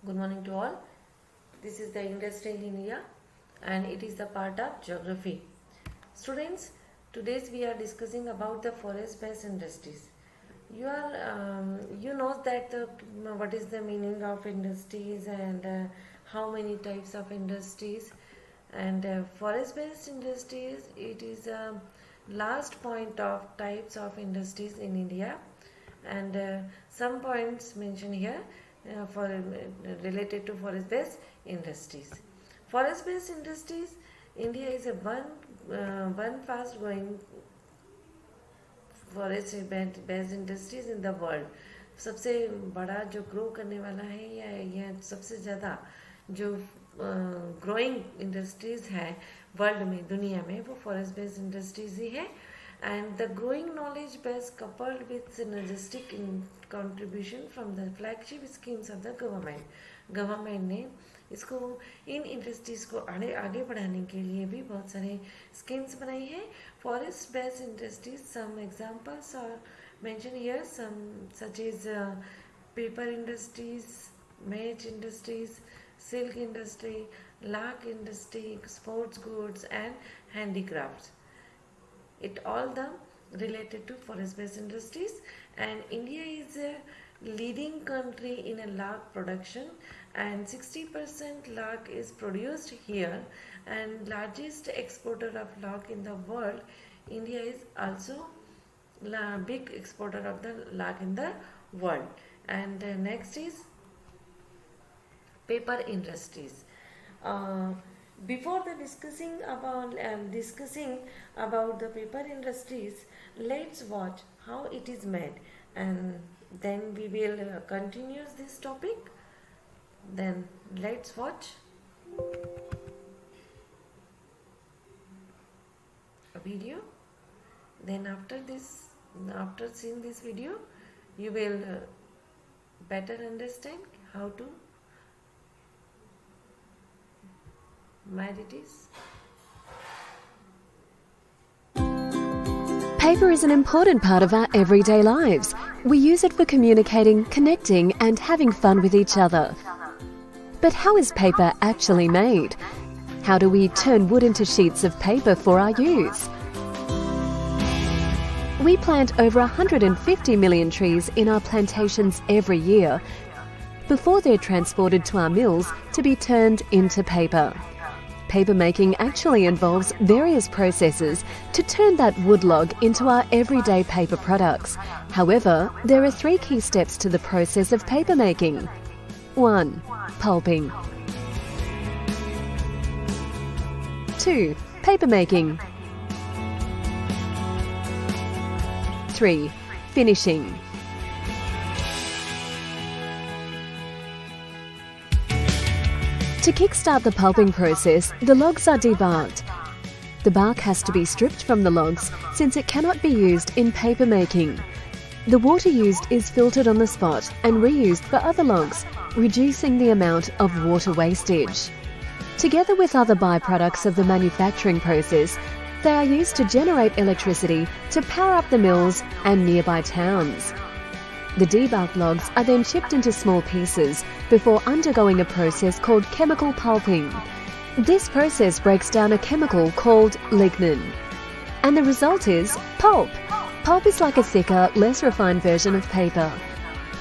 Good morning to all. This is the industry in India and it is the part of geography. Students, today we are discussing about the forest-based industries. You know that what is the meaning of industries and how many types of industries. And forest-based industries, it is a last point of types of industries in India, and some points mentioned here for related to forest-based industries. Forest-based industries, India is a one fast-growing forest based industries in the world. सबसे बड़ा जो grow करने वाला है या यह सबसे ज़्यादा जो ग्रोइंग इंडस्ट्रीज है वर्ल्ड में, दुनिया में, वो फॉरेस्ट बेस्ड इंडस्ट्रीज ही है. And the growing knowledge base coupled with synergistic contribution from the flagship schemes of the government ने इसको इन इंडस्ट्रीज़ को आगे बढ़ाने के लिए भी बहुत सारे स्कीम्स बनाई है. Forest based industries, some examples are mention here, some such is paper industries, match industries, silk industry, lac industry, sports goods and handicrafts. It all the related to forest based industries, and India is a leading country in a log production, and 60% log is produced here, and largest exporter of log in the world. India is also big exporter of the log in the world. And next is paper industries. Before the discussing about the paper industries, let's watch how it is made, and then we will continue this topic. Then let's watch a video. Then after seeing this video, you will better understand how to made it is. Paper is an important part of our everyday lives. We use it for communicating, connecting, and having fun with each other. But how is paper actually made? How do we turn wood into sheets of paper for our use? We plant over 150 million trees in our plantations every year before they're transported to our mills to be turned into paper. Paper making actually involves various processes to turn that wood log into our everyday paper products. However, there are 3 key steps to the process of paper making. 1. Pulping. 2. Paper making. 3. Finishing. To kickstart the pulping process, the logs are debarked. The bark has to be stripped from the logs since it cannot be used in paper making. The water used is filtered on the spot and reused for other logs, reducing the amount of water wastage. Together with other byproducts of the manufacturing process, they are used to generate electricity to power up the mills and nearby towns. The debarked logs are then chipped into small pieces before undergoing a process called chemical pulping. This process breaks down a chemical called lignin, and the result is pulp. Pulp is like a thicker, less refined version of paper.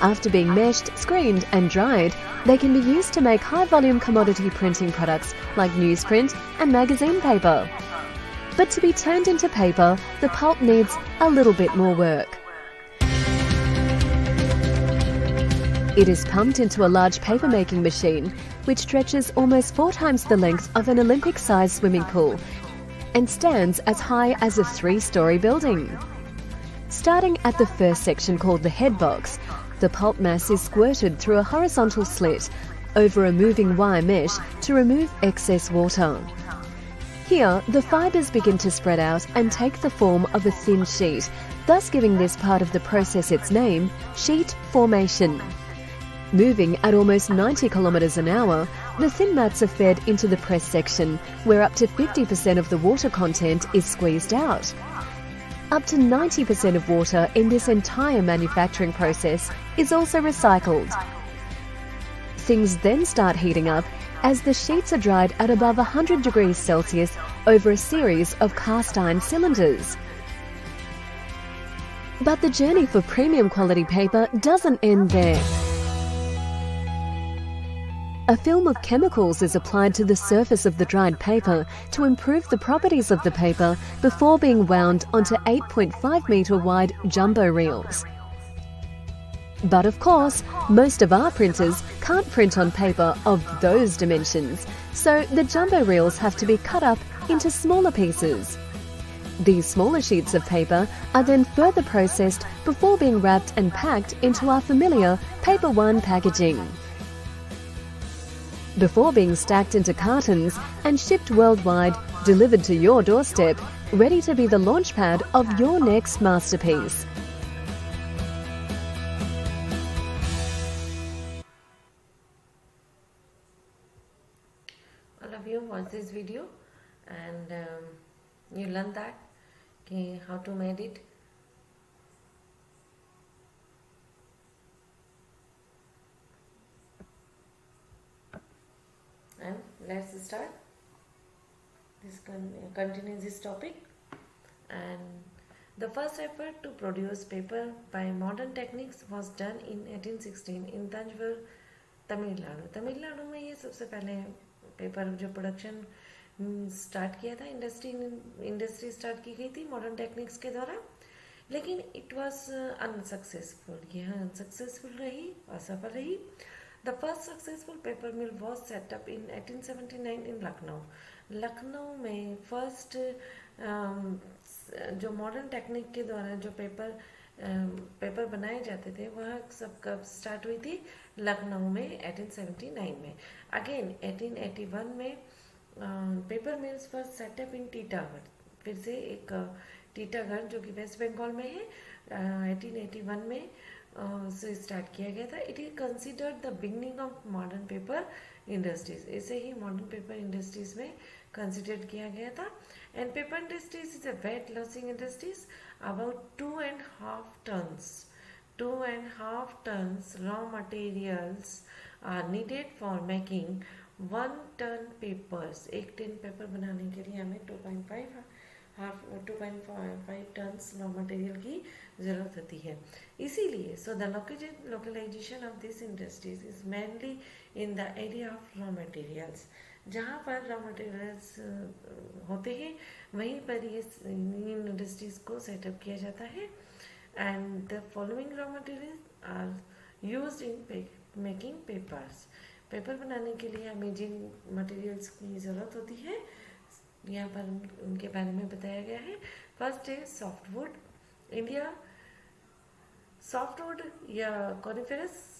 After being meshed, screened and dried, they can be used to make high-volume commodity printing products like newsprint and magazine paper. But to be turned into paper, the pulp needs a little bit more work. It is pumped into a large paper-making machine, which stretches almost 4 times the length of an Olympic-sized swimming pool and stands as high as a 3-story building. Starting at the first section called the head box, the pulp mass is squirted through a horizontal slit over a moving wire mesh to remove excess water. Here, the fibres begin to spread out and take the form of a thin sheet, thus giving this part of the process its name, sheet formation. Moving at almost 90 kilometres an hour, the thin mats are fed into the press section, where up to 50% of the water content is squeezed out. Up to 90% of water in this entire manufacturing process is also recycled. Things then start heating up as the sheets are dried at above 100 degrees Celsius over a series of cast iron cylinders. But the journey for premium quality paper doesn't end there. A film of chemicals is applied to the surface of the dried paper to improve the properties of the paper before being wound onto 8.5 metre wide jumbo reels. But of course, most of our printers can't print on paper of those dimensions, so the jumbo reels have to be cut up into smaller pieces. These smaller sheets of paper are then further processed before being wrapped and packed into our familiar Paper One packaging. Before being stacked into cartons and shipped worldwide, delivered to your doorstep, ready to be the launchpad of your next masterpiece. All of you watch this video and you learn that how to make it. And let's start. Continue this topic. And the first effort to produce paper by modern techniques was done in 1816 in Tanjore, Tamil Nadu. Tamil Nadu में ये सबसे पहले paper जो production start किया था, industry start की गई थी मॉडर्न टेक्निक्स के द्वारा, लेकिन इट वाज अनसक्सेसफुल. यह अनसक्सेसफुल रही, असफल रही. The first successful paper mill was set up in 1879 in Lucknow. Lucknow में फर्स्ट जो मॉडर्न टेक्निक के द्वारा जो पेपर बनाए जाते थे वह सब कब स्टार्ट हुई थी? लखनऊ में 1879 में. अगेन 1881 में पेपर मिल्स फॉर सेटअप इन टीटागढ़. फिर से एक टीटागढ़ जो कि वेस्ट बंगाल में है, 1881 में से स्टार्ट किया गया था. It is considered the beginning of modern paper industries. इसे ही मॉडर्न पेपर इंडस्ट्रीज में कंसिडर किया गया था. And paper industries is a weight losing industries. About 2.5 tons raw materials are needed for making 1 ton papers. एक ton paper बनाने के लिए हमें 2.5 टन्स रॉ मटेरियल की ज़रूरत होती है. इसीलिए the localisation of this industries is mainly in the area of raw materials. जहाँ पर रॉ मटेरियल्स होते हैं वहीं पर ये इन इंडस्ट्रीज को सेटअप किया जाता है. And the following raw materials are used in making papers. Paper बनाने के लिए हमें जिन मटेरियल्स की ज़रूरत होती है यहाँ पर उनके बारे में बताया गया है. फर्स्ट है सॉफ्टवुड. इंडिया सॉफ्टवुड या coniferous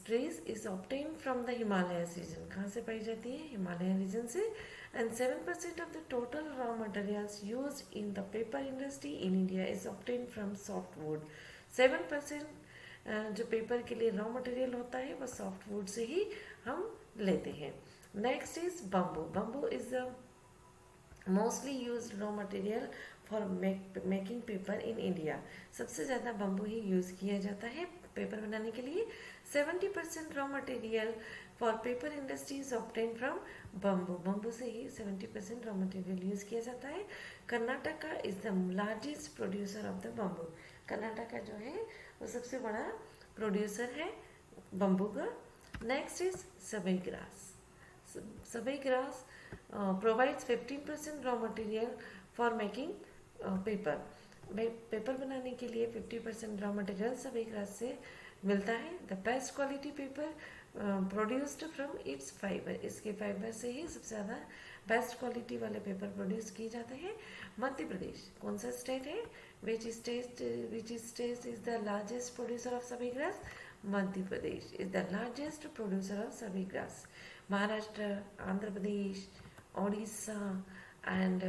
trees is obtain from the Himalayas region. कहाँ से पाई जाती है? हिमालय रीजन से. And 7% of the total raw materials use in the paper industry in India is obtain from softwood. 7% जो पेपर के लिए रॉ मटेरियल होता है वह सॉफ्टवुड से ही हम लेते हैं. Next is bamboo. Bamboo is the mostly use raw material for making paper in India. सबसे ज़्यादा बम्बू ही यूज़ किया जाता है पेपर बनाने के लिए. 70% raw material for paper industry is obtain from bamboo. Bamboo से ही 70% रॉ मटेरियल यूज़ किया जाता है. Karnataka is the largest producer of the bamboo. Karnataka जो है वो सबसे बड़ा प्रोड्यूसर है बम्बू का. नेक्स्ट इज सबई ग्रास. सबई grass provides 15% raw material for making paper. Paper बनाने के लिए 50% रॉ मटेरियल सबई ग्रास से मिलता है. The best quality paper produced from its fibre. इसके फाइबर से ही सबसे ज़्यादा बेस्ट क्वालिटी वाले पेपर प्रोड्यूस किए जाते हैं. मध्य प्रदेश कौन सा स्टेट है? Which state is the largest producer of sabai grass? Madhya Pradesh is the largest producer of sabai grass. Maharashtra, Andhra Pradesh, Odisha and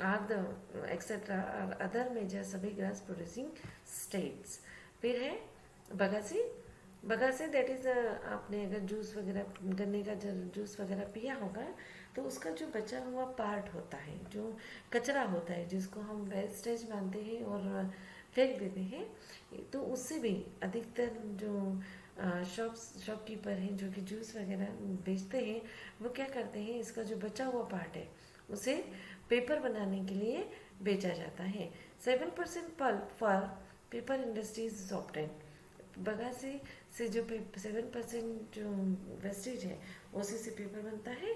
are the etc. are other major sabhi grass producing states. फिर है बगासी. बगासी दैट इज आपने अगर जूस वगैरह गन्ने का जूस वगैरह पिया होगा तो उसका जो बचा हुआ पार्ट होता है, जो कचरा होता है जिसको हम वेस्टेज मानते हैं और फेंक देते हैं, तो उससे भी अधिकतर जो शॉपकीपर हैं जो कि जूस वगैरह बेचते हैं, वो क्या करते हैं, इसका जो बचा हुआ पार्ट है उसे पेपर बनाने के लिए बेचा जाता है। 7% pulp for paper industries is obtain. Bagasse से जो 7% जो वेस्टेज है उसी से पेपर बनता है।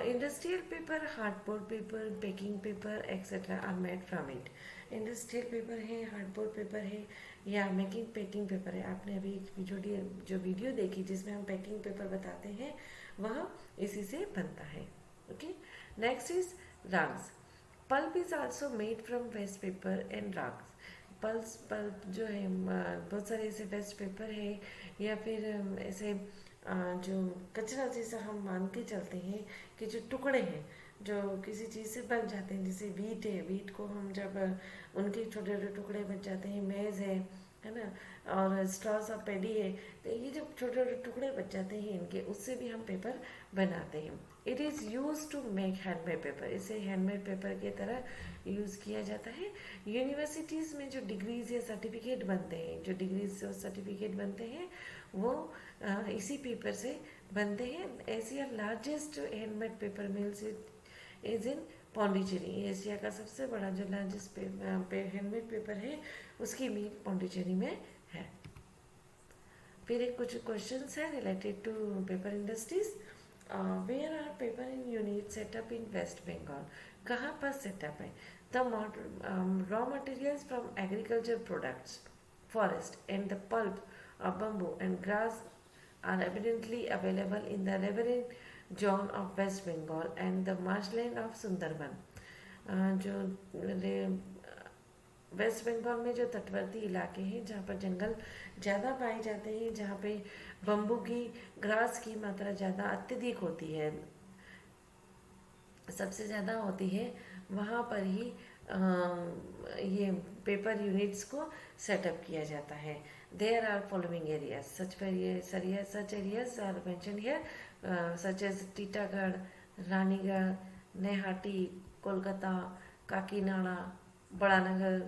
Industrial paper, hardboard paper, packing paper etcetera are made from it. Industrial paper है, हार्डबोर्ड पेपर है या मेकिंग पैकिंग पेपर है। आपने अभी एक जो वीडियो देखी जिसमें हम पैकिंग पेपर बताते हैं वह इसी से बनता है। Okay, next is rags. Pulp is also made from waste paper and rags. Pulp जो है बहुत सारे ऐसे वेस्ट पेपर है या फिर ऐसे जो कचरा जैसा हम मान के चलते हैं कि जो टुकड़े हैं जो किसी चीज़ से बन जाते हैं, जैसे वीट है, वीट को हम जब उनके छोटे छोटे टुकड़े बन जाते हैं, मेज़ है ना, और स्ट्रॉस ऑफ पेडी है, तो ये जब छोटे छोटे टुकड़े बच जाते हैं इनके, उससे भी हम पेपर बनाते हैं। It is use to make handmade paper. इसे हैंडमेड पेपर की तरह यूज़ किया जाता है। यूनिवर्सिटीज़ में जो डिग्रीज या सर्टिफिकेट बनते हैं, जो डिग्रीज और सर्टिफिकेट बनते हैं वो इसी पेपर से बनते हैं। Asia largest handmade paper mills is in Pondicherry. Asia का सबसे बड़ा जो लार्जेस्ट हैंडमेड पेपर है उसकी मिल पौंडीचेरी में है। फिर एक कुछ क्वेश्चंस है related to paper industries. Where are paper in unit setup in West Bengal. कहाँ पर सेटअप है? The raw materials from agriculture products, forest and the pulp of bamboo and grass are evidently available in the riverine zone of West Bengal and the marshland of Sundarban. जो waste Bengal में जो तटवर्ती इलाके हैं जहाँ पर जंगल ज़्यादा पाए जाते हैं, जहाँ पे बम्बू की, ग्रास की मात्रा ज़्यादा अत्यधिक होती है, सबसे ज़्यादा होती है, वहाँ पर ही ये पेपर यूनिट्स को सेटअप किया जाता है। There are following areas such areas are mention here, such as Titagarh, Ranigarh, Naihati, Kolkata, Kakinada, Baranagar,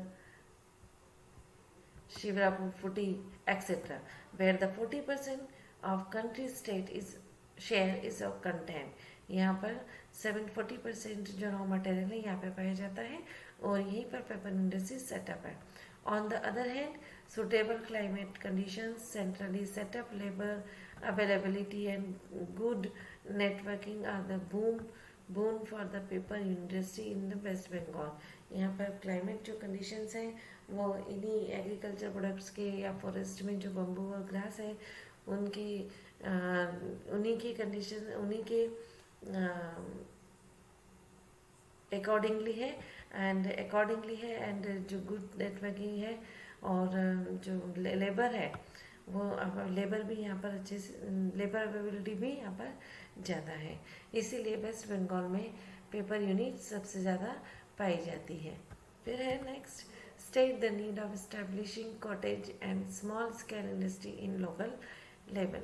Shivrapudi, etc., where the 40% of country state is share is of content. यहाँ पर 40% जो रॉ मटेरियल है यहाँ पे पाया जाता है और यहीं पर पेपर इंडस्ट्री सेटअप है। On the other hand suitable climate conditions, centrally setup labour availability and good networking are the boon for the paper industry in the West Bengal. यहाँ पर क्लाइमेट जो कंडीशंस हैं वो इन्हीं एग्रीकल्चर प्रोडक्ट्स के या forest में जो बम्बू और ग्रास है उनकी उन्हीं की कंडीशन, उन्हीं के अकॉर्डिंगली है एंड जो गुड नेटवर्किंग है और जो लेबर है वो लेबर भी यहाँ पर अच्छे से, लेबर अवेलेबिलिटी भी यहाँ पर ज़्यादा है, इसीलिए वेस्ट बंगाल में पेपर यूनिट सबसे ज़्यादा पाई जाती है। फिर है next, state the need of establishing cottage and small scale industry in local level.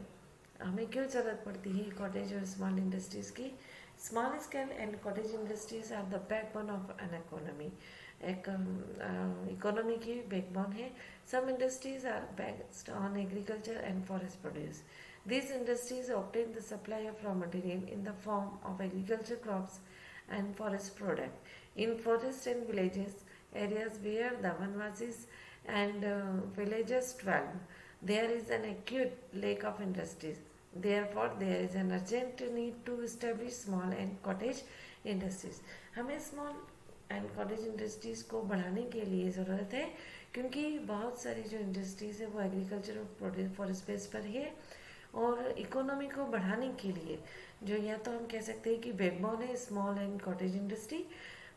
हमें क्यों ज़रूरत पड़ती है कॉटेज और स्मॉल इंडस्ट्रीज़ की? Small scale and cottage industries are the backbone of an economy. एक इकोनॉमी की बैकबोन है। Some industries are based on agriculture and forest produce. These industries obtain the supply of raw material in the form of agriculture crops and forest product. In forests and villages, areas where the Vanvasis and villagers dwell, there is an acute lack of industries. Therefore, there is an urgent need to establish small and cottage industries. हमें small and cottage industries को बढ़ाने के लिए ज़रूरत है क्योंकि बहुत सारी जो इंडस्ट्रीज़ है वो एग्रीकल्चर और फॉरेस्ट बेस पर है और इकोनॉमी को बढ़ाने के लिए जो या तो हम कह सकते हैं कि बैकबोन है स्मॉल एंड कॉटेज इंडस्ट्री।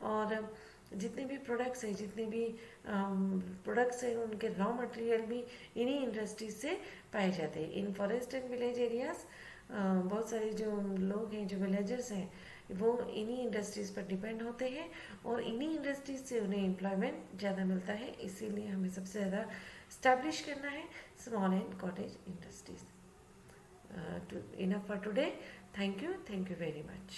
और जितने भी प्रोडक्ट्स हैं, जितने भी प्रोडक्ट्स हैं उनके रॉ मटेरियल भी इन्हीं इंडस्ट्रीज से पाए जाते हैं। इन फॉरेस्ट एंड विलेज एरियाज बहुत सारे जो लोग हैं, जो विलेजर्स हैं, वो इन्हीं इंडस्ट्रीज़ पर डिपेंड होते हैं और इन्हीं इंडस्ट्रीज से उन्हें एम्प्लॉयमेंट ज़्यादा मिलता है, इसीलिए हमें सबसे ज़्यादा इस्टेब्लिश करना है small and cottage industries. Enough for today. Thank you very much.